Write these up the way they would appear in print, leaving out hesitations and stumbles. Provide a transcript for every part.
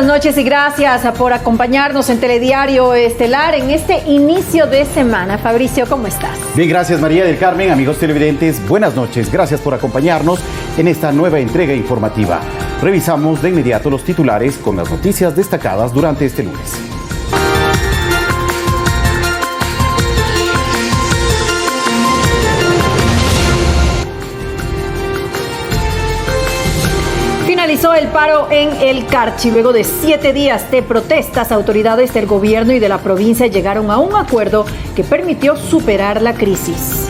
noches y gracias por acompañarnos en Telediario Estelar en este inicio de semana. Fabricio, ¿cómo estás? Bien, gracias María del Carmen. Amigos televidentes, buenas noches. Gracias por acompañarnos en esta nueva entrega informativa. Revisamos de inmediato los titulares con las noticias destacadas durante este lunes. Finalizó el paro en el Carchi. Luego de 7 días de protestas, autoridades del gobierno y de la provincia llegaron a un acuerdo que permitió superar la crisis.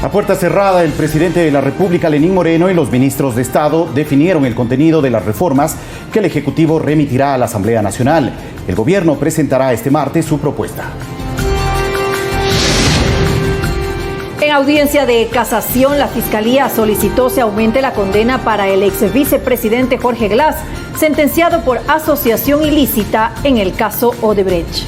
A puerta cerrada, el presidente de la República, Lenín Moreno, y los ministros de Estado definieron el contenido de las reformas que el Ejecutivo remitirá a la Asamblea Nacional. El gobierno presentará este martes su propuesta. En audiencia de casación, la Fiscalía solicitó se aumente la condena para el ex vicepresidente Jorge Glass, sentenciado por asociación ilícita en el caso Odebrecht.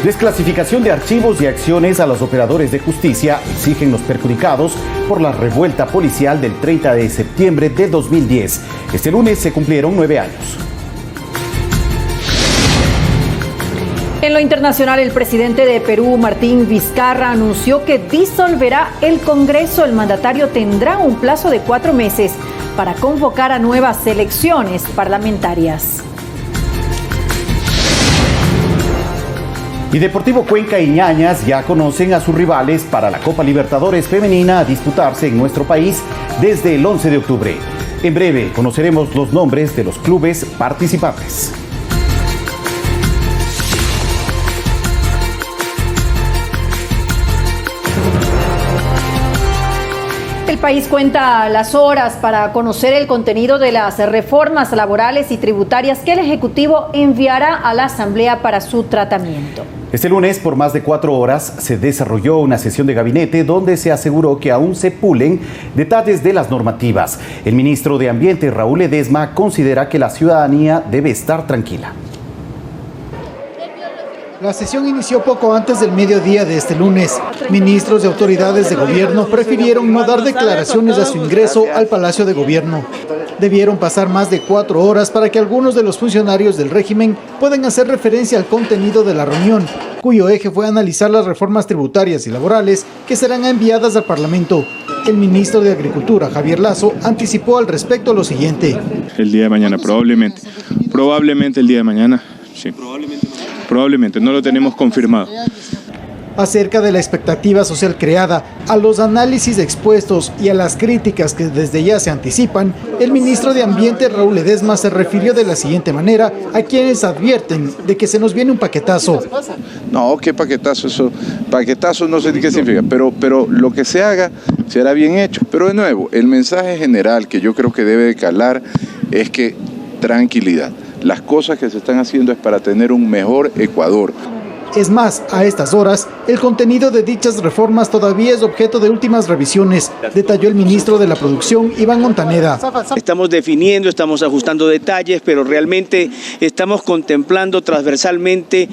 Desclasificación de archivos y acciones a los operadores de justicia exigen los perjudicados por la revuelta policial del 30 de septiembre de 2010. Este lunes se cumplieron 9 años. En lo internacional, el presidente de Perú, Martín Vizcarra, anunció que disolverá el Congreso. El mandatario tendrá un plazo de 4 meses para convocar a nuevas elecciones parlamentarias. Y Deportivo Cuenca y Ñañas ya conocen a sus rivales para la Copa Libertadores Femenina a disputarse en nuestro país desde el 11 de octubre. En breve conoceremos los nombres de los clubes participantes. El país cuenta las horas para conocer el contenido de las reformas laborales y tributarias que el Ejecutivo enviará a la Asamblea para su tratamiento. Este lunes, por más de 4 horas, se desarrolló una sesión de gabinete donde se aseguró que aún se pulen detalles de las normativas. El ministro de Ambiente, Raúl Ledesma, considera que la ciudadanía debe estar tranquila. La sesión inició poco antes del mediodía de este lunes. Ministros y autoridades de gobierno prefirieron no dar declaraciones a su ingreso al Palacio de Gobierno. Debieron pasar más de 4 horas para que algunos de los funcionarios del régimen puedan hacer referencia al contenido de la reunión, cuyo eje fue analizar las reformas tributarias y laborales que serán enviadas al Parlamento. El ministro de Agricultura, Javier Lasso, anticipó al respecto lo siguiente. El día de mañana, probablemente el día de mañana, sí. Probablemente, no lo tenemos confirmado. Acerca de la expectativa social creada, a los análisis expuestos y a las críticas que desde ya se anticipan, el ministro de Ambiente, Raúl Ledesma, se refirió de la siguiente manera a quienes advierten de que se nos viene un paquetazo. No, ¿qué paquetazo? Eso, paquetazo no sé qué significa, pero lo que se haga será bien hecho. Pero de nuevo, el mensaje general que yo creo que debe de calar es que tranquilidad. Las cosas que se están haciendo es para tener un mejor Ecuador. Es más, a estas horas, el contenido de dichas reformas todavía es objeto de últimas revisiones, detalló el ministro de la Producción, Iván Montaneda. Estamos definiendo, estamos ajustando detalles, pero realmente estamos contemplando transversalmente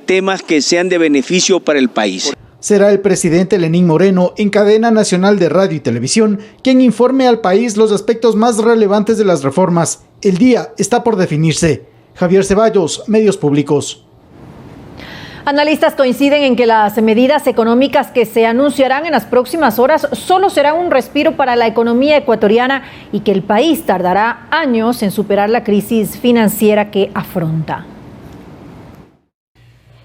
temas que sean de beneficio para el país. Será el presidente Lenín Moreno, en cadena nacional de radio y televisión, quien informe al país los aspectos más relevantes de las reformas. El día está por definirse. Javier Ceballos, Medios Públicos. Analistas coinciden en que las medidas económicas que se anunciarán en las próximas horas solo serán un respiro para la economía ecuatoriana y que el país tardará años en superar la crisis financiera que afronta.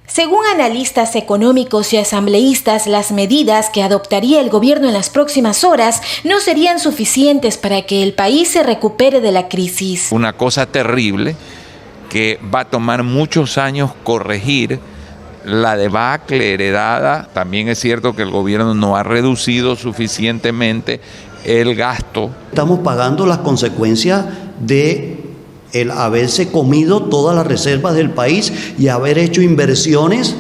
Según analistas económicos y asambleístas, las medidas que adoptaría el gobierno en las próximas horas no serían suficientes para que el país se recupere de la crisis. Una cosa terrible que va a tomar muchos años corregir la debacle heredada. También es cierto que el gobierno no ha reducido suficientemente el gasto. Estamos pagando las consecuencias de el haberse comido todas las reservas del país y haber hecho inversiones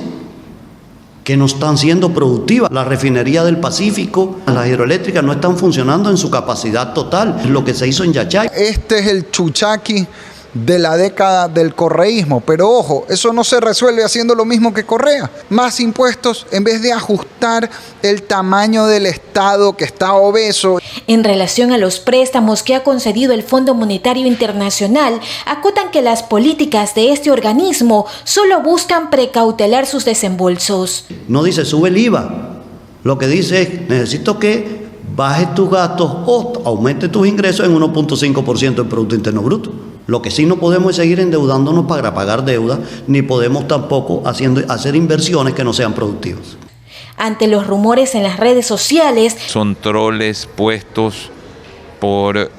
que no están siendo productivas. La refinería del Pacífico, las hidroeléctricas no están funcionando en su capacidad total, lo que se hizo en Yachay. Este es el chuchaqui de la década del correísmo, pero ojo, eso no se resuelve haciendo lo mismo que Correa. Más impuestos en vez de ajustar el tamaño del Estado que está obeso. En relación a los préstamos que ha concedido el Fondo Monetario Internacional, acotan que las políticas de este organismo solo buscan precautelar sus desembolsos. No dice sube el IVA, lo que dice es necesito que bajes tus gastos o aumente tus ingresos en 1.5% del Producto Interno Bruto. Lo que sí no podemos es seguir endeudándonos para pagar deuda, ni podemos tampoco hacer inversiones que no sean productivas. Ante los rumores en las redes sociales, son troles puestos por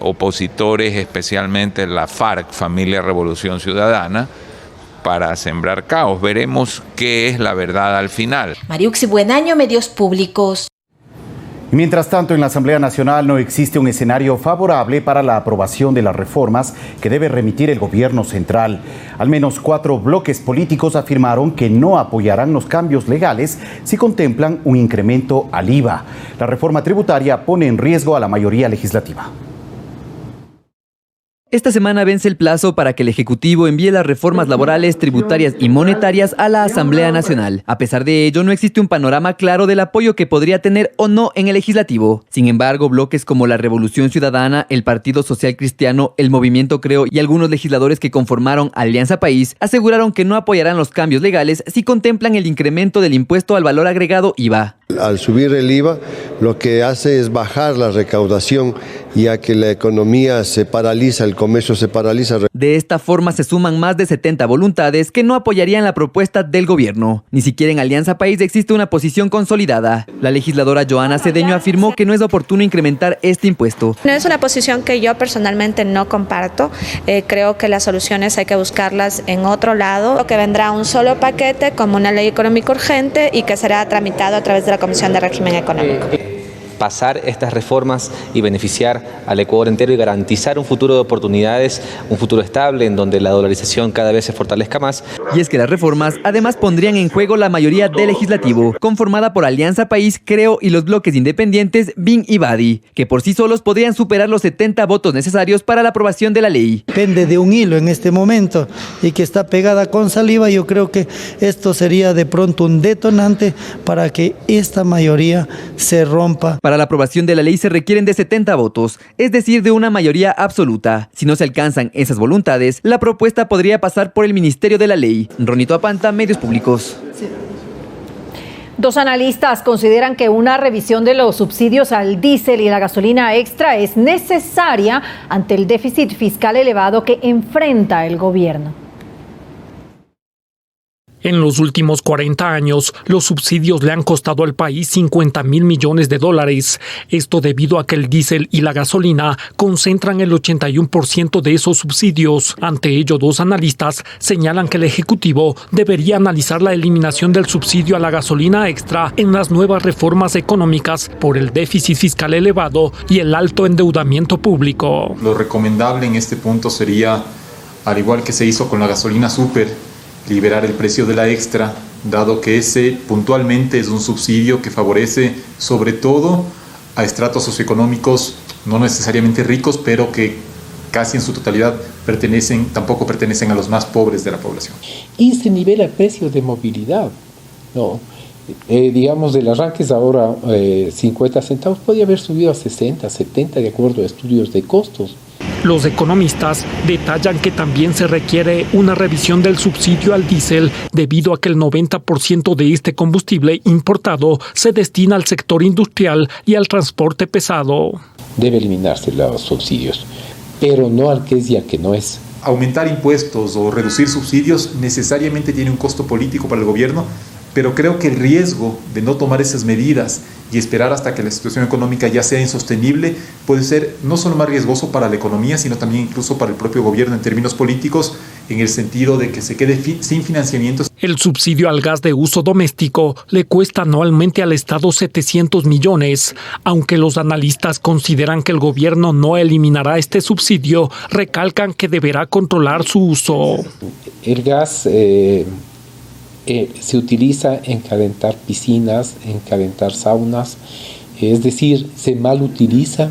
opositores, especialmente la FARC, Familia Revolución Ciudadana, para sembrar caos. Veremos qué es la verdad al final. Mariuxi Buenaño, Medios Públicos. Mientras tanto, en la Asamblea Nacional no existe un escenario favorable para la aprobación de las reformas que debe remitir el gobierno central. Al menos 4 bloques políticos afirmaron que no apoyarán los cambios legales si contemplan un incremento al IVA. La reforma tributaria pone en riesgo a la mayoría legislativa. Esta semana vence el plazo para que el Ejecutivo envíe las reformas laborales, tributarias y monetarias a la Asamblea Nacional. A pesar de ello, no existe un panorama claro del apoyo que podría tener o no en el Legislativo. Sin embargo, bloques como la Revolución Ciudadana, el Partido Social Cristiano, el Movimiento Creo y algunos legisladores que conformaron Alianza País aseguraron que no apoyarán los cambios legales si contemplan el incremento del impuesto al valor agregado IVA. Al subir el IVA, lo que hace es bajar la recaudación, ya que la economía se paraliza, el comercio se paraliza. De esta forma se suman más de 70 voluntades que no apoyarían la propuesta del gobierno. Ni siquiera en Alianza País existe una posición consolidada. La legisladora Joana Cedeño afirmó que no es oportuno incrementar este impuesto. No es una posición que yo personalmente no comparto. Creo que las soluciones hay que buscarlas en otro lado, o que vendrá un solo paquete como una ley económica urgente y que será tramitado a través de la Comisión de Régimen Económico. Pasar estas reformas y beneficiar al Ecuador entero y garantizar un futuro de oportunidades, un futuro estable en donde la dolarización cada vez se fortalezca más. Y es que las reformas además pondrían en juego la mayoría del Legislativo, conformada por Alianza País, Creo y los bloques independientes BIN y BADI, que por sí solos podrían superar los 70 votos necesarios para la aprobación de la ley. Depende de un hilo en este momento y que está pegada con saliva. Yo creo que esto sería de pronto un detonante para que esta mayoría se rompa. Para la aprobación de la ley se requieren de 70 votos, es decir, de una mayoría absoluta. Si no se alcanzan esas voluntades, la propuesta podría pasar por el Ministerio de la Ley. Ronito Apanta, Medios Públicos. Dos analistas consideran que una revisión de los subsidios al diésel y la gasolina extra es necesaria ante el déficit fiscal elevado que enfrenta el gobierno. En los últimos 40 años, los subsidios le han costado al país 50.000 millones de dólares. Esto debido a que el diésel y la gasolina concentran el 81% de esos subsidios. Ante ello, dos analistas señalan que el Ejecutivo debería analizar la eliminación del subsidio a la gasolina extra en las nuevas reformas económicas por el déficit fiscal elevado y el alto endeudamiento público. Lo recomendable en este punto sería, al igual que se hizo con la gasolina súper, liberar el precio de la extra, dado que ese puntualmente es un subsidio que favorece sobre todo a estratos socioeconómicos no necesariamente ricos, pero que casi en su totalidad tampoco pertenecen a los más pobres de la población. Y se nivela el precio de movilidad, ¿no? Digamos, del arranque es ahora 50 centavos, podría haber subido a 60, 70 de acuerdo a estudios de costos. Los economistas detallan que también se requiere una revisión del subsidio al diésel debido a que el 90% de este combustible importado se destina al sector industrial y al transporte pesado. Debe eliminarse los subsidios, pero no al que es y al que no es. Aumentar impuestos o reducir subsidios necesariamente tiene un costo político para el gobierno, pero creo que el riesgo de no tomar esas medidas y esperar hasta que la situación económica ya sea insostenible puede ser no solo más riesgoso para la economía, sino también incluso para el propio gobierno en términos políticos, en el sentido de que se quede sin financiamiento. El subsidio al gas de uso doméstico le cuesta anualmente al Estado 700 millones. Aunque los analistas consideran que el gobierno no eliminará este subsidio, recalcan que deberá controlar su uso. El gas se utiliza en calentar piscinas, en calentar saunas, es decir, se mal utiliza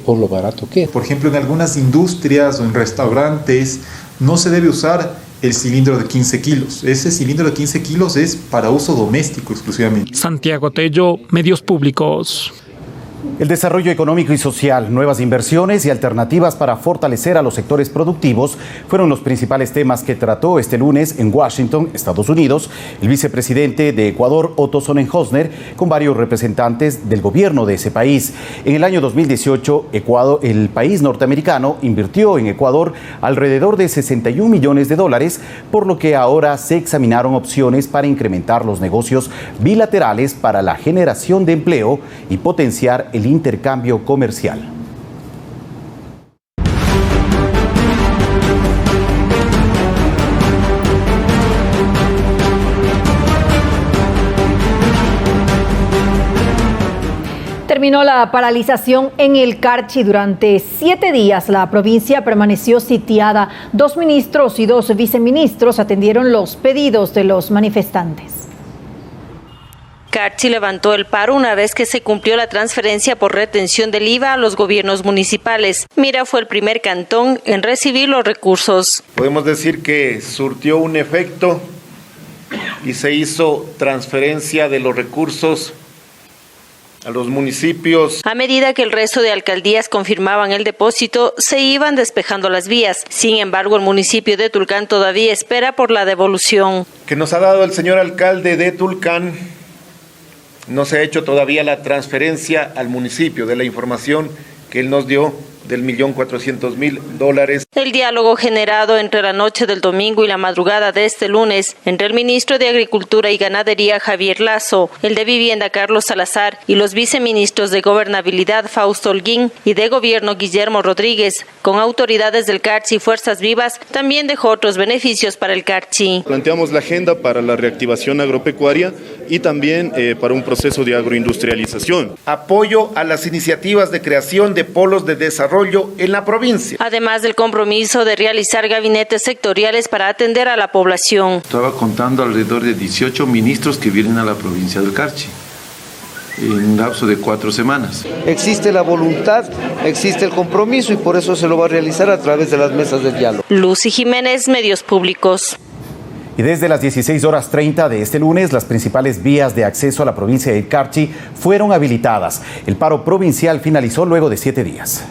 por lo barato que es. Por ejemplo, en algunas industrias o en restaurantes no se debe usar el cilindro de 15 kilos. Ese cilindro de 15 kilos es para uso doméstico exclusivamente. Santiago Tello, Medios Públicos. El desarrollo económico y social, nuevas inversiones y alternativas para fortalecer a los sectores productivos fueron los principales temas que trató este lunes en Washington, Estados Unidos, el vicepresidente de Ecuador, Otto Sonnenhösner, con varios representantes del gobierno de ese país. En el año 2018, el país norteamericano invirtió en Ecuador alrededor de 61 millones de dólares, por lo que ahora se examinaron opciones para incrementar los negocios bilaterales para la generación de empleo y potenciar el intercambio comercial. Terminó la paralización en el Carchi. Durante 7 días la provincia permaneció sitiada. 2 ministros y 2 viceministros atendieron los pedidos de los manifestantes. Carchi levantó el paro una vez que se cumplió la transferencia por retención del IVA a los gobiernos municipales. Mira fue el primer cantón en recibir los recursos. Podemos decir que surtió un efecto y se hizo transferencia de los recursos a los municipios. A medida que el resto de alcaldías confirmaban el depósito, se iban despejando las vías. Sin embargo, el municipio de Tulcán todavía espera por la devolución. Que nos ha dado el señor alcalde de Tulcán. No se ha hecho todavía la transferencia al municipio de la información que él nos dio del $1.400.000. El diálogo generado entre la noche del domingo y la madrugada de este lunes entre el ministro de Agricultura y Ganadería Javier Lazo, el de Vivienda Carlos Salazar y los viceministros de Gobernabilidad Fausto Holguín y de Gobierno Guillermo Rodríguez, con autoridades del Carchi y Fuerzas Vivas, también dejó otros beneficios para el Carchi. Planteamos la agenda para la reactivación agropecuaria y también para un proceso de agroindustrialización. Apoyo a las iniciativas de creación de polos de desarrollo en la provincia. Además del compromiso de realizar gabinetes sectoriales para atender a la población. Estaba contando alrededor de 18 ministros que vienen a la provincia del Carchi en un lapso de 4 semanas. Existe la voluntad, existe el compromiso y por eso se lo va a realizar a través de las mesas de diálogo. Lucy Jiménez, Medios Públicos. Y desde las 16:30 de este lunes, las principales vías de acceso a la provincia del Carchi fueron habilitadas. El paro provincial finalizó luego de 7 días.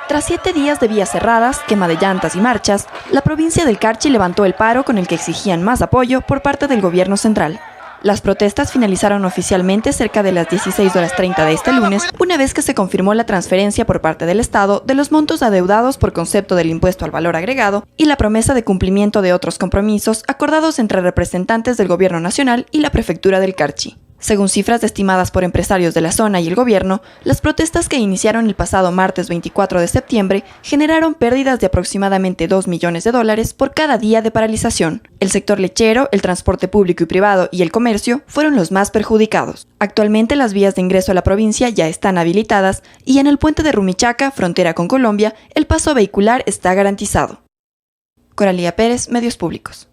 Tras 7 días de vías cerradas, quema de llantas y marchas, la provincia del Carchi levantó el paro con el que exigían más apoyo por parte del gobierno central. Las protestas finalizaron oficialmente cerca de las 16:30 de este lunes, una vez que se confirmó la transferencia por parte del Estado de los montos adeudados por concepto del impuesto al valor agregado y la promesa de cumplimiento de otros compromisos acordados entre representantes del gobierno nacional y la prefectura del Carchi. Según cifras estimadas por empresarios de la zona y el gobierno, las protestas que iniciaron el pasado martes 24 de septiembre generaron pérdidas de aproximadamente $2 millones por cada día de paralización. El sector lechero, el transporte público y privado y el comercio fueron los más perjudicados. Actualmente las vías de ingreso a la provincia ya están habilitadas y en el puente de Rumichaca, frontera con Colombia, el paso vehicular está garantizado. Coralía Pérez, Medios Públicos.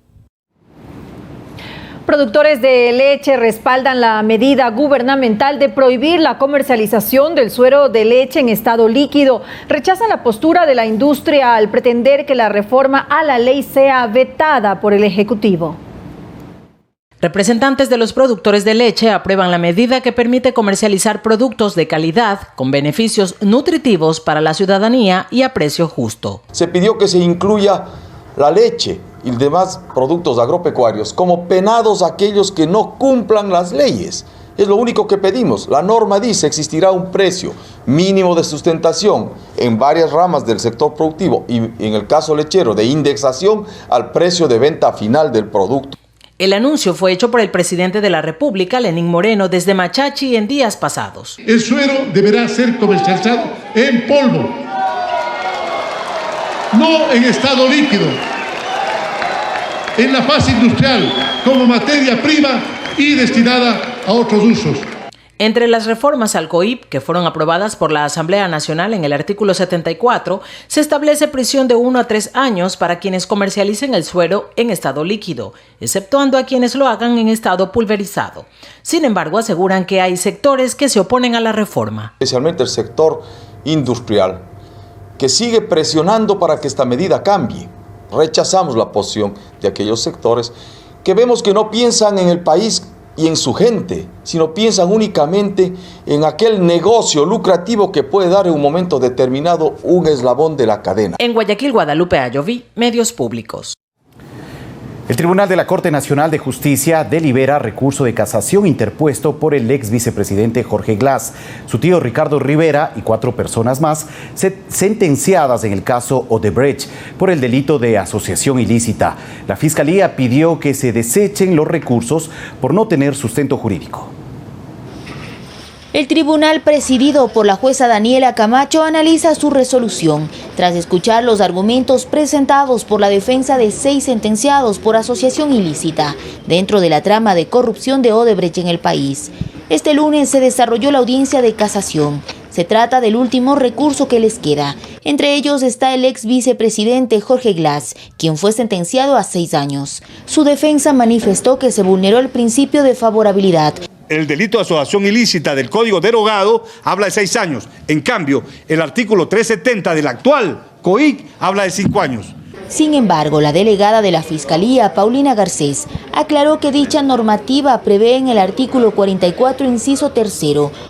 Productores de leche respaldan la medida gubernamental de prohibir la comercialización del suero de leche en estado líquido. Rechazan la postura de la industria al pretender que la reforma a la ley sea vetada por el Ejecutivo. Representantes de los productores de leche aprueban la medida que permite comercializar productos de calidad con beneficios nutritivos para la ciudadanía y a precio justo. Se pidió que se incluya la leche y demás productos agropecuarios como penados aquellos que no cumplan las leyes. Es lo único que pedimos. La norma dice existirá un precio mínimo de sustentación en varias ramas del sector productivo y en el caso lechero de indexación al precio de venta final del producto. El anuncio fue hecho por el presidente de la República, Lenín Moreno, desde Machachi en días pasados. El suero deberá ser comercializado en polvo, no en estado líquido, en la fase industrial como materia prima y destinada a otros usos. Entre las reformas al COIP que fueron aprobadas por la Asamblea Nacional en el artículo 74, se establece prisión de 1 a 3 años para quienes comercialicen el suero en estado líquido, exceptuando a quienes lo hagan en estado pulverizado. Sin embargo, aseguran que hay sectores que se oponen a la reforma. Especialmente el sector industrial, que sigue presionando para que esta medida cambie. Rechazamos la posición de aquellos sectores que vemos que no piensan en el país y en su gente, sino piensan únicamente en aquel negocio lucrativo que puede dar en un momento determinado un eslabón de la cadena. En Guayaquil, Guadalupe Ayoví, Medios Públicos. El Tribunal de la Corte Nacional de Justicia delibera recurso de casación interpuesto por el ex vicepresidente Jorge Glass, su tío Ricardo Rivera y 4 personas más sentenciadas en el caso Odebrecht por el delito de asociación ilícita. La Fiscalía pidió que se desechen los recursos por no tener sustento jurídico. El tribunal presidido por la jueza Daniela Camacho analiza su resolución tras escuchar los argumentos presentados por la defensa de 6 sentenciados por asociación ilícita dentro de la trama de corrupción de Odebrecht en el país. Este lunes se desarrolló la audiencia de casación. Se trata del último recurso que les queda. Entre ellos está el ex vicepresidente Jorge Glass, quien fue sentenciado a 6 años. Su defensa manifestó que se vulneró el principio de favorabilidad. El delito de asociación ilícita del Código derogado habla de 6 años. En cambio, el artículo 370 del actual COIC habla de 5 años. Sin embargo, la delegada de la Fiscalía, Paulina Garcés, aclaró que dicha normativa prevé en el artículo 44, inciso 3,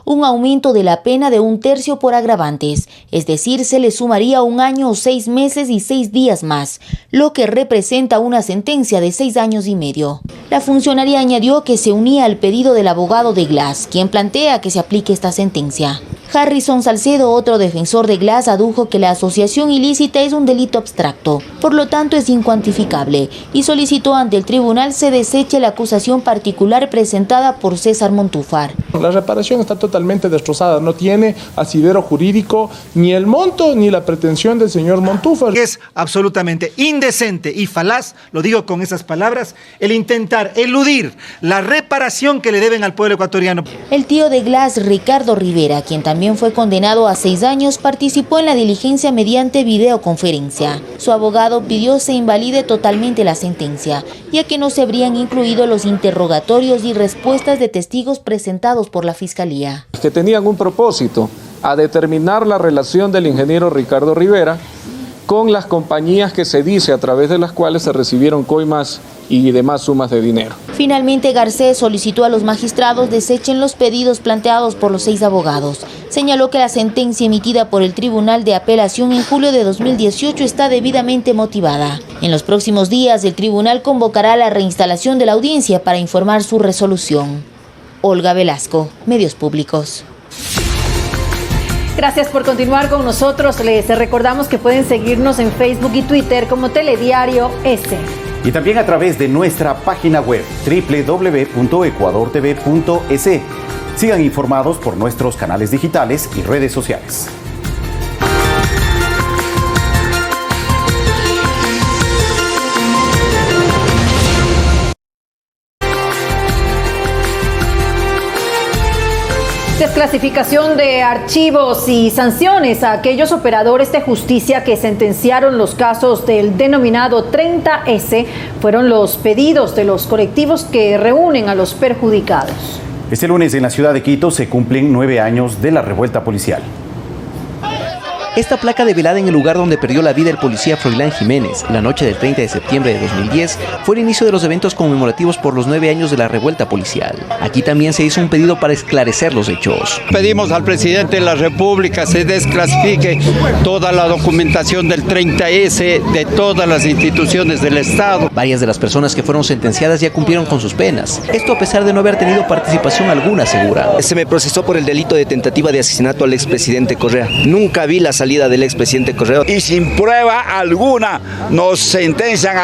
un aumento de la pena de 1/3 por agravantes, es decir, se le sumaría 1 año, 6 meses y 6 días más, lo que representa una sentencia de 6 años y medio. La funcionaria añadió que se unía al pedido del abogado de Glass, quien plantea que se aplique esta sentencia. Harrison Salcedo, otro defensor de Glass, adujo que la asociación ilícita es un delito abstracto, por lo tanto es incuantificable, y solicitó ante el tribunal se deseche la acusación particular presentada por César Montúfar. La reparación está totalmente destrozada, no tiene asidero jurídico ni el monto ni la pretensión del señor Montúfar. Es absolutamente indecente y falaz, lo digo con esas palabras, el intentar eludir la reparación que le deben al pueblo ecuatoriano. El tío de Glass, Ricardo Rivera, quien también fue condenado a 6 años, participó en la diligencia mediante videoconferencia. Su abogado pidió se invalide totalmente la sentencia, ya que no se habrían incluido los interrogatorios y respuestas de testigos presentados por la Fiscalía. Que tenían un propósito, a determinar la relación del ingeniero Ricardo Rivera con las compañías que se dice a través de las cuales se recibieron coimas y demás sumas de dinero. Finalmente, Garcés solicitó a los magistrados desechen los pedidos planteados por los 6 abogados. Señaló que la sentencia emitida por el Tribunal de Apelación en julio de 2018 está debidamente motivada. En los próximos días, el tribunal convocará la reinstalación de la audiencia para informar su resolución. Olga Velasco, Medios Públicos. Gracias por continuar con nosotros. Les recordamos que pueden seguirnos en Facebook y Twitter como Telediario S. Y también a través de nuestra página web www.ecuadortv.es. Sigan informados por nuestros canales digitales y redes sociales. Desclasificación de archivos y sanciones a aquellos operadores de justicia que sentenciaron los casos del denominado 30S fueron los pedidos de los colectivos que reúnen a los perjudicados. Este lunes en la ciudad de Quito se cumplen 9 años de la revuelta policial. Esta placa develada en el lugar donde perdió la vida el policía Froilán Jiménez la noche del 30 de septiembre de 2010 fue el inicio de los eventos conmemorativos por los 9 años de la revuelta policial. Aquí también se hizo un pedido para esclarecer los hechos. Pedimos al presidente de la República se desclasifique toda la documentación del 30S de todas las instituciones del Estado. Varias de las personas que fueron sentenciadas ya cumplieron con sus penas. Esto a pesar de no haber tenido participación alguna, asegura. Se me procesó por el delito de tentativa de asesinato al expresidente Correa. Nunca vi la salida del expresidente Correa. Y sin prueba alguna nos sentencian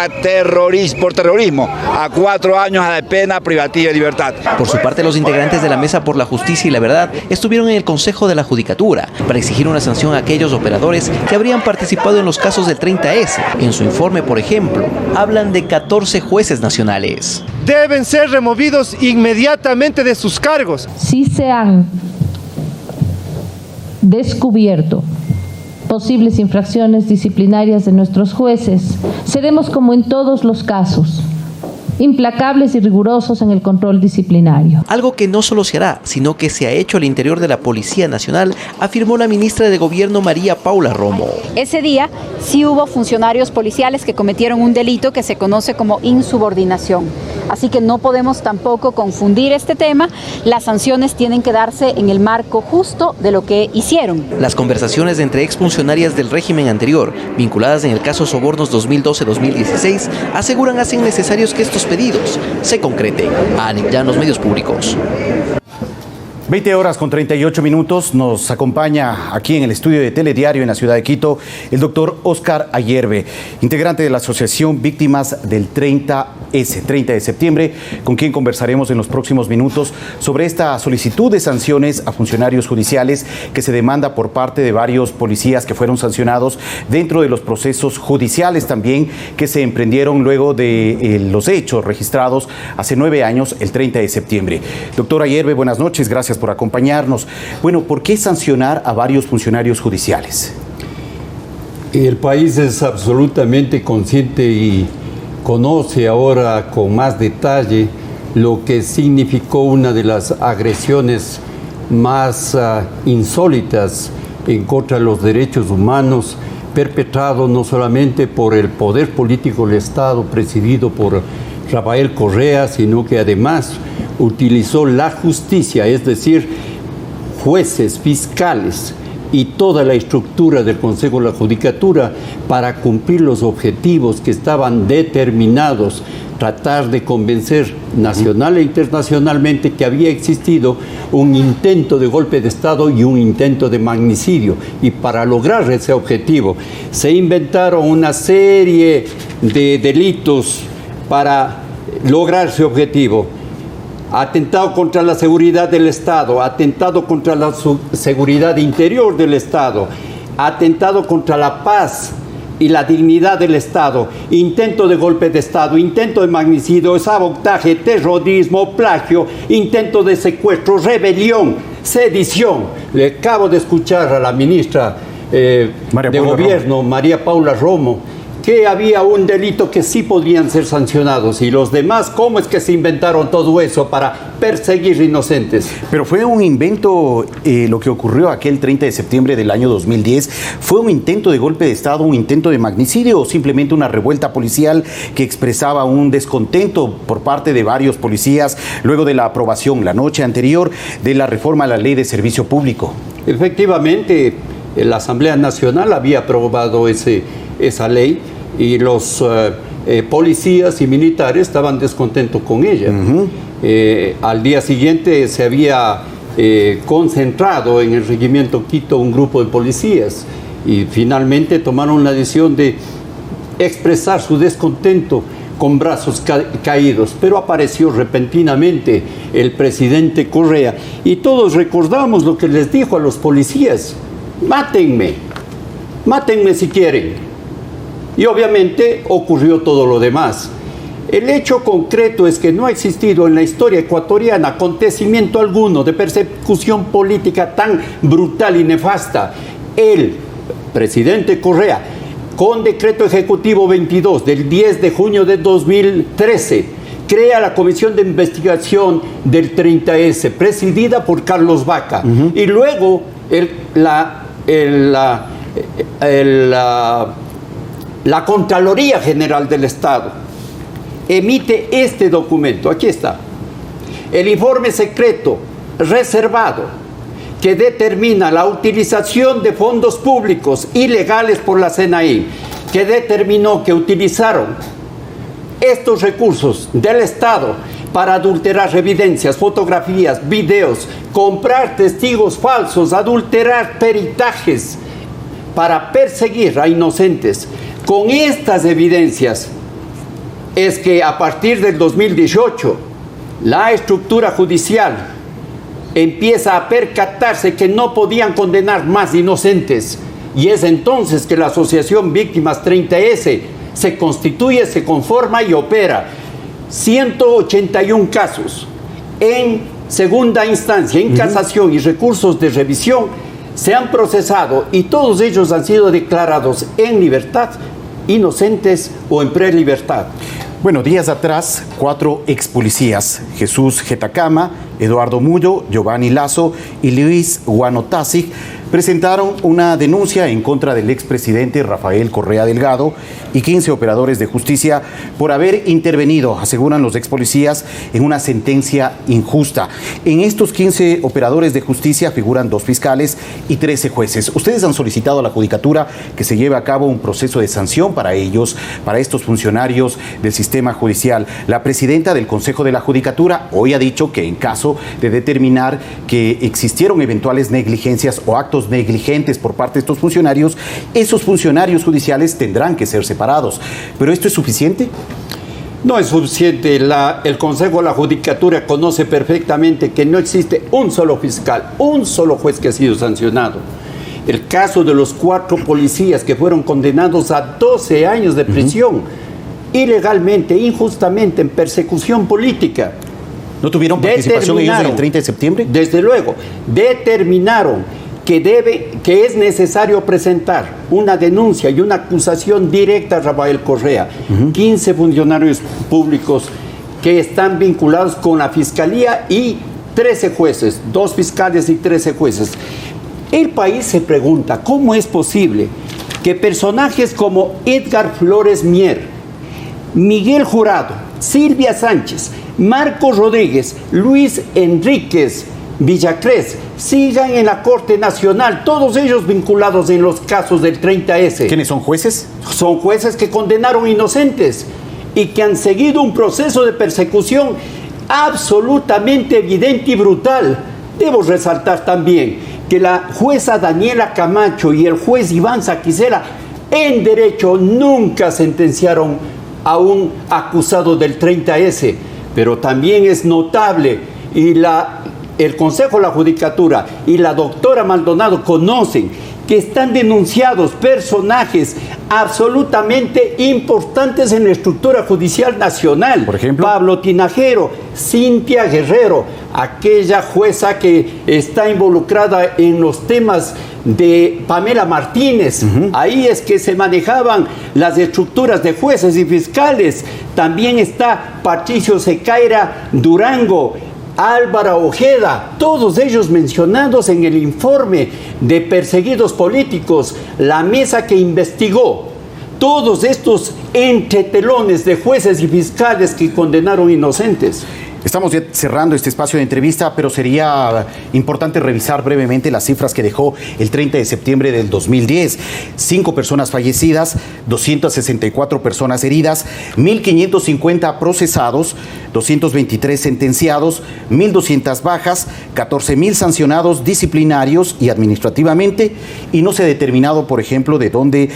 por terrorismo a 4 años de pena privativa de libertad. Por su parte, los integrantes de la Mesa por la Justicia y la Verdad estuvieron en el Consejo de la Judicatura para exigir una sanción a aquellos operadores que habrían participado en los casos del 30S. En su informe, por ejemplo, hablan de 14 jueces nacionales. Deben ser removidos inmediatamente de sus cargos. Si se han descubierto posibles infracciones disciplinarias de nuestros jueces, seremos como en todos los casos, implacables y rigurosos en el control disciplinario. Algo que no solo se hará, sino que se ha hecho al interior de la Policía Nacional, afirmó la ministra de Gobierno María Paula Romo. Ese día sí hubo funcionarios policiales que cometieron un delito que se conoce como insubordinación. Así que no podemos tampoco confundir este tema. Las sanciones tienen que darse en el marco justo de lo que hicieron. Las conversaciones entre exfuncionarias del régimen anterior, vinculadas en el caso Sobornos 2012-2016, aseguran hacen necesarios que estos pedidos se concreten. Anik Llanos, Medios Públicos. 20 horas con 38 minutos, nos acompaña aquí en el estudio de Telediario en la ciudad de Quito el doctor Oscar Ayerbe, integrante de la Asociación Víctimas del 30 de septiembre, con quien conversaremos en los próximos minutos sobre esta solicitud de sanciones a funcionarios judiciales que se demanda por parte de varios policías que fueron sancionados dentro de los procesos judiciales también que se emprendieron luego de los hechos registrados hace 9 años, el 30 de septiembre. Doctor Ayerbe, buenas noches, gracias por acompañarnos. Bueno, ¿por qué sancionar a varios funcionarios judiciales? El país es absolutamente consciente y conoce ahora con más detalle lo que significó una de las agresiones más insólitas en contra de los derechos humanos, perpetrado no solamente por el poder político del Estado presidido por Rafael Correa, sino que además utilizó la justicia, es decir, jueces, fiscales y toda la estructura del Consejo de la Judicatura para cumplir los objetivos que estaban determinados, tratar de convencer nacional e internacionalmente que había existido un intento de golpe de Estado y un intento de magnicidio. Y para lograr ese objetivo se inventaron una serie de delitos para lograr ese objetivo. Atentado contra la seguridad del Estado, atentado contra la seguridad interior del Estado, atentado contra la paz y la dignidad del Estado, intento de golpe de Estado, intento de magnicidio, sabotaje, terrorismo, plagio, intento de secuestro, rebelión, sedición. Le acabo de escuchar a la ministra de Gobierno, María Paula Romo, que había un delito que sí podrían ser sancionados, y los demás, ¿cómo es que se inventaron todo eso para perseguir inocentes? Pero fue un invento, lo que ocurrió aquel 30 de septiembre del año 2010, ¿fue un intento de golpe de Estado, un intento de magnicidio o simplemente una revuelta policial que expresaba un descontento por parte de varios policías luego de la aprobación la noche anterior de la reforma a la Ley de Servicio Público? Efectivamente, la Asamblea Nacional había aprobado esa ley, y los policías y militares estaban descontentos con ella. Al día siguiente se había concentrado en el regimiento Quito un grupo de policías y finalmente tomaron la decisión de expresar su descontento con brazos caídos, pero apareció repentinamente el presidente Correa y todos recordamos lo que les dijo a los policías: mátenme si quieren. Y obviamente ocurrió todo lo demás. El hecho concreto es que no ha existido en la historia ecuatoriana acontecimiento alguno de persecución política tan brutal y nefasta. El presidente Correa, con decreto ejecutivo 22 del 10 de junio de 2013, crea la Comisión de Investigación del 30S, presidida por Carlos Vaca. Y luego la Contraloría General del Estado emite este documento. Aquí está. El informe secreto reservado que determina la utilización de fondos públicos ilegales por la CNI, que determinó que utilizaron estos recursos del Estado para adulterar evidencias, fotografías, videos, comprar testigos falsos, adulterar peritajes para perseguir a inocentes. Con estas evidencias es que a partir del 2018 la estructura judicial empieza a percatarse que no podían condenar más inocentes, y es entonces que la Asociación Víctimas 30S se constituye, se conforma y opera. 181 casos en segunda instancia, en casación y recursos de revisión se han procesado, y todos ellos han sido declarados en libertad, inocentes o en prelibertad. Bueno, días atrás, 4 ex policías, Jesús Getacama, Eduardo Mullo, Giovanni Lazo y Luis Guanotasi, presentaron una denuncia en contra del expresidente Rafael Correa Delgado y 15 operadores de justicia por haber intervenido, aseguran los ex policías, en una sentencia injusta. En estos 15 operadores de justicia figuran 2 fiscales y 13 jueces. Ustedes han solicitado a la Judicatura que se lleve a cabo un proceso de sanción para ellos, para estos funcionarios del sistema judicial. La presidenta del Consejo de la Judicatura hoy ha dicho que en caso de determinar que existieron eventuales negligencias o actos negligentes por parte de estos funcionarios, esos funcionarios judiciales tendrán que ser separados. ¿Pero esto es suficiente? No es suficiente. El Consejo de la Judicatura conoce perfectamente que no existe un solo fiscal, un solo juez que ha sido sancionado. El caso de los 4 policías que fueron condenados a 12 años de prisión, ilegalmente, injustamente, en persecución política. ¿No tuvieron participación ellos en el 30 de septiembre? Desde luego, determinaron que es necesario presentar una denuncia y una acusación directa a Rafael Correa. 15 funcionarios públicos que están vinculados con la Fiscalía y 13 jueces, 2 fiscales y 13 jueces. El país se pregunta, ¿cómo es posible que personajes como Edgar Flores Mier, Miguel Jurado, Silvia Sánchez, Marcos Rodríguez, Luis Enríquez Villacrés sigan en la Corte Nacional, todos ellos vinculados en los casos del 30S? ¿Quiénes son jueces? Son jueces que condenaron inocentes y que han seguido un proceso de persecución absolutamente evidente y brutal. Debo resaltar también que la jueza Daniela Camacho y el juez Iván Saquicela en derecho nunca sentenciaron a un acusado del 30S, pero también es notable y el Consejo de la Judicatura y la doctora Maldonado conocen que están denunciados personajes absolutamente importantes en la estructura judicial nacional. Por ejemplo, Pablo Tinajero, Cintia Guerrero, aquella jueza que está involucrada en los temas de Pamela Martínez. Ahí es que se manejaban las estructuras de jueces y fiscales. También está Patricio Secaira Durango, Álvaro Ojeda, todos ellos mencionados en el informe de perseguidos políticos, la mesa que investigó todos estos entretelones de jueces y fiscales que condenaron inocentes. Estamos ya cerrando este espacio de entrevista, pero sería importante revisar brevemente las cifras que dejó el 30 de septiembre del 2010. 5 personas fallecidas, 264 personas heridas, 1.550 procesados, 223 sentenciados, 1.200 bajas, 14.000 sancionados disciplinarios y administrativamente, y no se ha determinado, por ejemplo, de dónde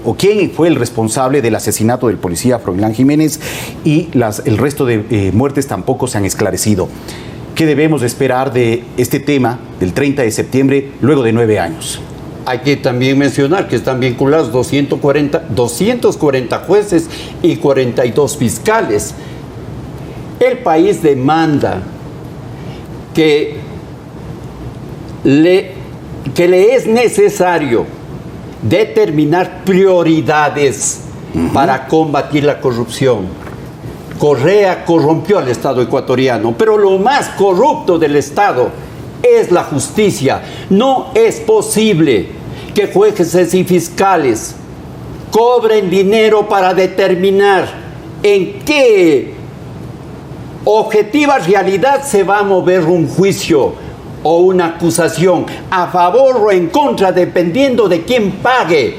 o quién fue el responsable del asesinato del policía Froilán Jiménez, y el resto de muertes tampoco se han esclarecido. ¿Qué debemos esperar de este tema del 30 de septiembre luego de 9 años? Hay que también mencionar que están vinculados 240 jueces y 42 fiscales. El país demanda que le es necesario determinar prioridades para combatir la corrupción. Correa corrompió al Estado ecuatoriano, pero lo más corrupto del Estado es la justicia. No es posible que jueces y fiscales cobren dinero para determinar en qué objetiva realidad se va a mover un juicio o una acusación, a favor o en contra, dependiendo de quién pague.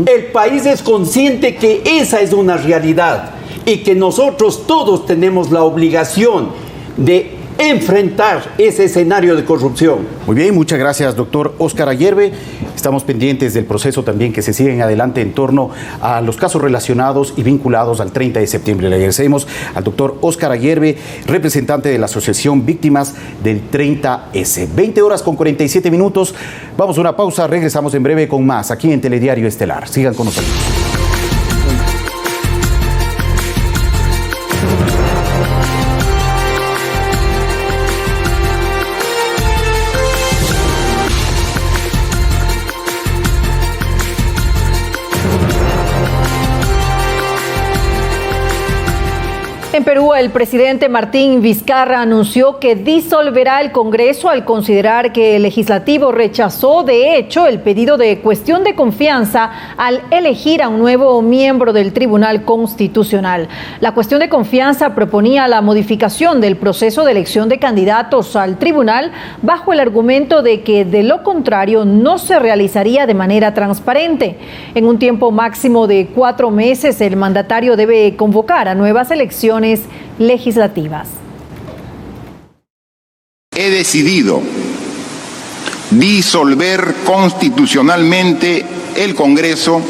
El país es consciente que esa es una realidad y que nosotros todos tenemos la obligación de enfrentar ese escenario de corrupción. Muy bien, muchas gracias, doctor Óscar Ayerbe. Estamos pendientes del proceso también que se sigue en adelante en torno a los casos relacionados y vinculados al 30 de septiembre. Le agradecemos al doctor Óscar Ayerbe, representante de la Asociación Víctimas del 30S. 20:47. Vamos a una pausa, regresamos en breve con más aquí en Telediario Estelar. Sigan con nosotros. Perú, el presidente Martín Vizcarra anunció que disolverá el Congreso al considerar que el legislativo rechazó, de hecho, el pedido de cuestión de confianza al elegir a un nuevo miembro del Tribunal Constitucional. La cuestión de confianza proponía la modificación del proceso de elección de candidatos al tribunal bajo el argumento de que, de lo contrario, no se realizaría de manera transparente. En un tiempo máximo de 4 meses, el mandatario debe convocar a nuevas elecciones legislativas. He decidido disolver constitucionalmente el Congreso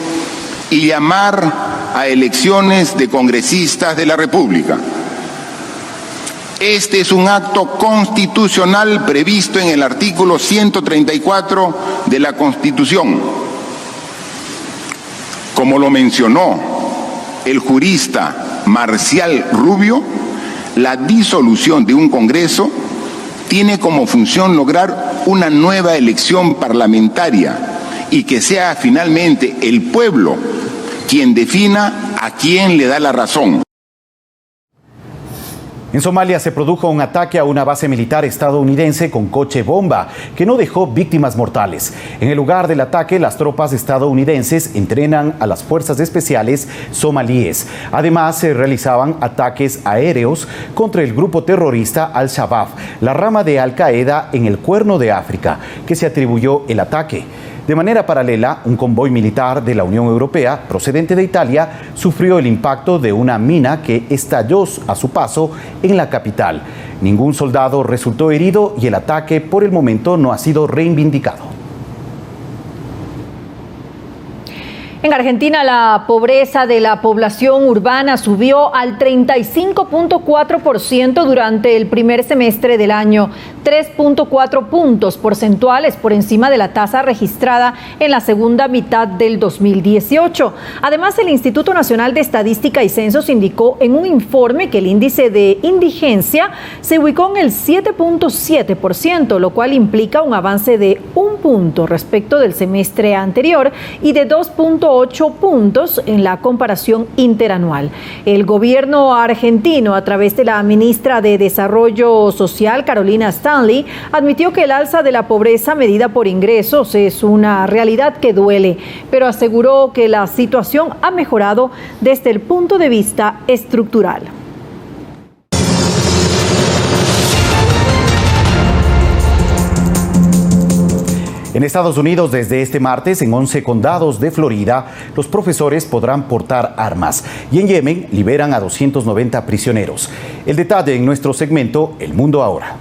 y llamar a elecciones de congresistas de la República. Este es un acto constitucional previsto en el artículo 134 de la Constitución. Como lo mencionó el jurista Marcial Rubio, la disolución de un Congreso tiene como función lograr una nueva elección parlamentaria y que sea finalmente el pueblo quien defina a quién le da la razón. En Somalia se produjo un ataque a una base militar estadounidense con coche bomba que no dejó víctimas mortales. En el lugar del ataque, las tropas estadounidenses entrenan a las fuerzas especiales somalíes. Además, se realizaban ataques aéreos contra el grupo terrorista Al-Shabaab, la rama de Al-Qaeda en el Cuerno de África, que se atribuyó el ataque. De manera paralela, un convoy militar de la Unión Europea, procedente de Italia, sufrió el impacto de una mina que estalló a su paso en la capital. Ningún soldado resultó herido y el ataque por el momento no ha sido reivindicado. En Argentina, la pobreza de la población urbana subió al 35.4% durante el primer semestre del año, 3.4 puntos porcentuales por encima de la tasa registrada en la segunda mitad del 2018. Además, el Instituto Nacional de Estadística y Censos indicó en un informe que el índice de indigencia se ubicó en el 7.7%, lo cual implica un avance de 1 punto respecto del semestre anterior y de 2.8 puntos en la comparación interanual. El gobierno argentino, a través de la ministra de Desarrollo Social, Carolina Stanley, admitió que el alza de la pobreza medida por ingresos es una realidad que duele, pero aseguró que la situación ha mejorado desde el punto de vista estructural. En Estados Unidos, desde este martes, en 11 condados de Florida, los profesores podrán portar armas. Y en Yemen, liberan a 290 prisioneros. El detalle en nuestro segmento El Mundo Ahora.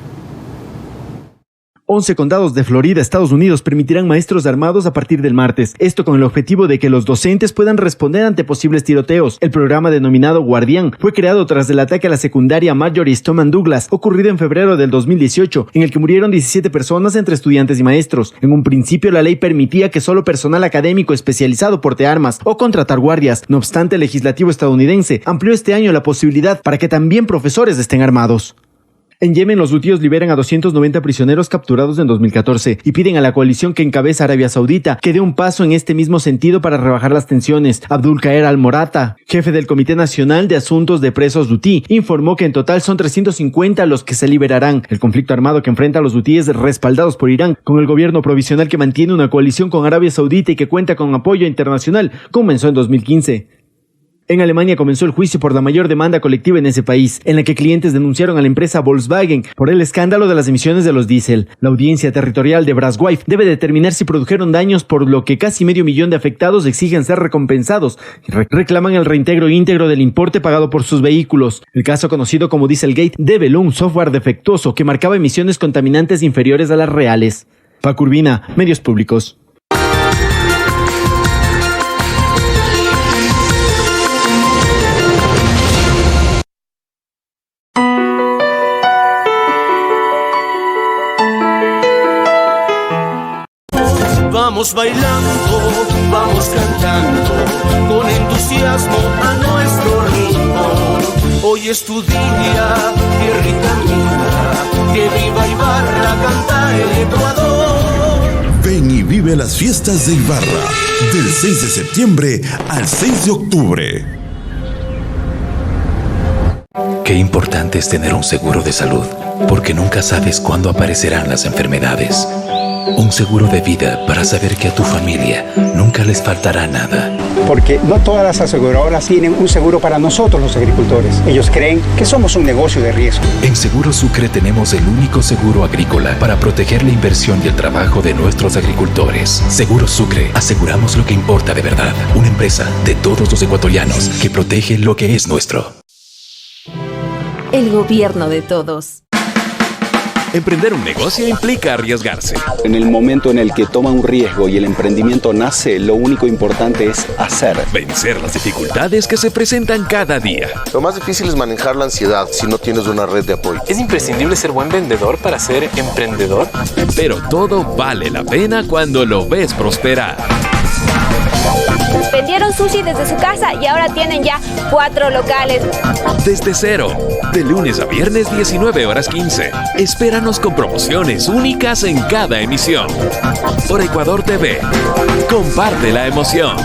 11 condados de Florida, Estados Unidos, permitirán maestros armados a partir del martes. Esto con el objetivo de que los docentes puedan responder ante posibles tiroteos. El programa denominado Guardián fue creado tras el ataque a la secundaria Marjory Stoneman Douglas, ocurrido en febrero del 2018, en el que murieron 17 personas entre estudiantes y maestros. En un principio, la ley permitía que solo personal académico especializado porte armas o contratar guardias. No obstante, el legislativo estadounidense amplió este año la posibilidad para que también profesores estén armados. En Yemen, los hutíes liberan a 290 prisioneros capturados en 2014 y piden a la coalición que encabeza Arabia Saudita que dé un paso en este mismo sentido para rebajar las tensiones. Abdul Qaer al-Morata, jefe del Comité Nacional de Asuntos de Presos Hutí, informó que en total son 350 los que se liberarán. El conflicto armado que enfrenta a los hutíes respaldados por Irán, con el gobierno provisional que mantiene una coalición con Arabia Saudita y que cuenta con apoyo internacional, comenzó en 2015. En Alemania comenzó el juicio por la mayor demanda colectiva en ese país, en la que clientes denunciaron a la empresa Volkswagen por el escándalo de las emisiones de los diésel. La audiencia territorial de Braunschweig debe determinar si produjeron daños, por lo que casi 500.000 de afectados exigen ser recompensados y reclaman el reintegro íntegro del importe pagado por sus vehículos. El caso, conocido como Dieselgate, develó un software defectuoso que marcaba emisiones contaminantes inferiores a las reales. Paco Urbina, Medios Públicos. Vamos bailando, vamos cantando, con entusiasmo a nuestro ritmo. Hoy es tu día, tierrita mía, que viva Ibarra, canta el Ecuador. Ven y vive las fiestas de Ibarra, del 6 de septiembre al 6 de octubre. Qué importante es tener un seguro de salud, porque nunca sabes cuándo aparecerán las enfermedades. Un seguro de vida para saber que a tu familia nunca les faltará nada. Porque no todas las aseguradoras tienen un seguro para nosotros los agricultores. Ellos creen que somos un negocio de riesgo. En Seguro Sucre tenemos el único seguro agrícola para proteger la inversión y el trabajo de nuestros agricultores. Seguro Sucre, aseguramos lo que importa de verdad. Una empresa de todos los ecuatorianos que protege lo que es nuestro. El gobierno de todos. Emprender un negocio implica arriesgarse. En el momento en el que toma un riesgo y el emprendimiento nace, lo único importante es hacer. Vencer las dificultades que se presentan cada día. Lo más difícil es manejar la ansiedad si no tienes una red de apoyo. ¿Es imprescindible ser buen vendedor para ser emprendedor? Pero todo vale la pena cuando lo ves prosperar. Vendieron sushi desde su casa y ahora tienen ya 4 locales. Desde cero, de lunes a viernes 19:15. Espéranos con promociones únicas en cada emisión. Por Ecuador TV, comparte la emoción.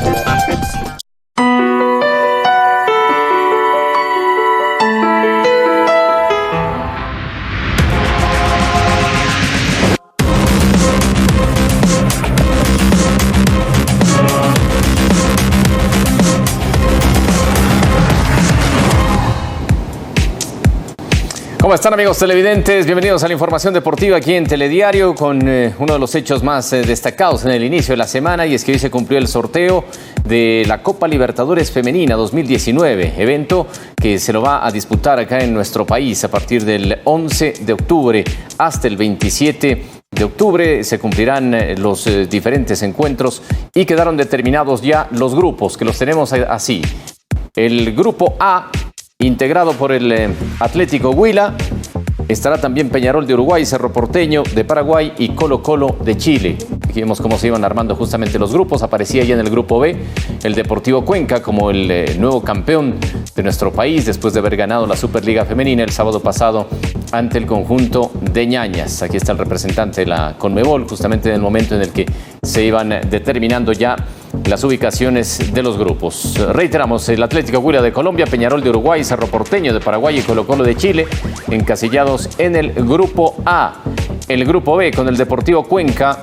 ¿Cómo están, amigos televidentes? Bienvenidos a la información deportiva aquí en Telediario con uno de los hechos más destacados en el inicio de la semana, y es que hoy se cumplió el sorteo de la Copa Libertadores Femenina 2019, evento que se lo va a disputar acá en nuestro país a partir del 11 de octubre hasta el 27 de octubre. Se cumplirán los diferentes encuentros y quedaron determinados ya los grupos, que los tenemos así. El grupo A, integrado por el Atlético Huila, estará también Peñarol de Uruguay, Cerro Porteño de Paraguay y Colo-Colo de Chile. Aquí vemos cómo se iban armando justamente los grupos. Aparecía ya en el grupo B el Deportivo Cuenca como el nuevo campeón de nuestro país después de haber ganado la Superliga Femenina el sábado pasado ante el conjunto de Ñañas. Aquí está el representante de la Conmebol, justamente en el momento en el que se iban determinando ya las ubicaciones de los grupos. Reiteramos, el Atlético Huila de Colombia, Peñarol de Uruguay, Cerro Porteño de Paraguay y Colo-Colo de Chile, encasillados en el grupo A. El grupo B con el Deportivo Cuenca,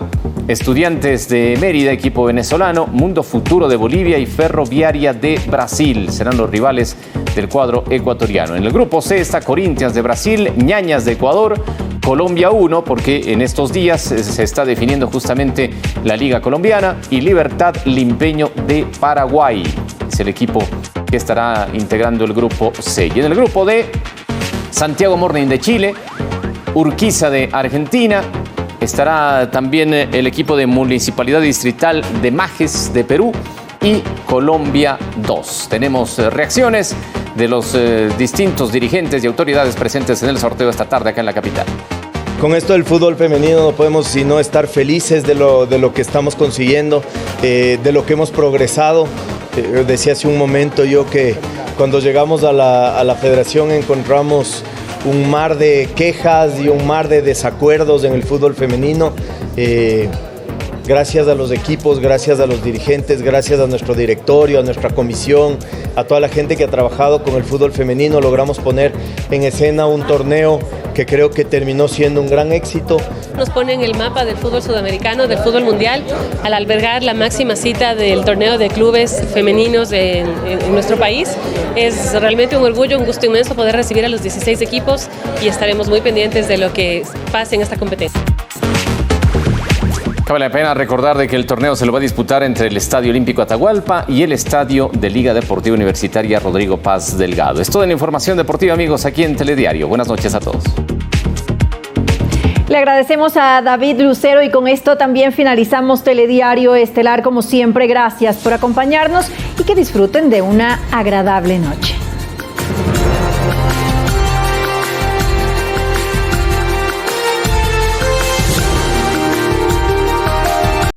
Estudiantes de Mérida, equipo venezolano, Mundo Futuro de Bolivia y Ferroviaria de Brasil. Serán los rivales del cuadro ecuatoriano. En el grupo C está Corinthians de Brasil, Ñañas de Ecuador, Colombia 1, porque en estos días se está definiendo justamente la Liga Colombiana, y Libertad Limpeño de Paraguay. Es el equipo que estará integrando el grupo C. Y en el grupo D, Santiago Morning de Chile, Urquiza de Argentina, estará también el equipo de Municipalidad Distrital de Majes de Perú y Colombia 2. Tenemos reacciones de los distintos dirigentes y autoridades presentes en el sorteo esta tarde acá en la capital. Con esto del fútbol femenino no podemos sino estar felices de lo que estamos consiguiendo, de lo que hemos progresado. Decía hace un momento yo que cuando llegamos a la federación encontramos un mar de quejas y un mar de desacuerdos en el fútbol femenino. Gracias a los equipos, gracias a los dirigentes, gracias a nuestro directorio, a nuestra comisión, a toda la gente que ha trabajado con el fútbol femenino, logramos poner en escena un torneo que creo que terminó siendo un gran éxito. Nos pone en el mapa del fútbol sudamericano, del fútbol mundial, al albergar la máxima cita del torneo de clubes femeninos en nuestro país. Es realmente un orgullo, un gusto inmenso poder recibir a los 16 equipos, y estaremos muy pendientes de lo que pase en esta competencia. Vale la pena recordar de que el torneo se lo va a disputar entre el Estadio Olímpico Atahualpa y el Estadio de Liga Deportiva Universitaria Rodrigo Paz Delgado. Es toda la información deportiva, amigos, aquí en Telediario. Buenas noches a todos. Le agradecemos a David Lucero, y con esto también finalizamos Telediario Estelar. Como siempre, gracias por acompañarnos y que disfruten de una agradable noche.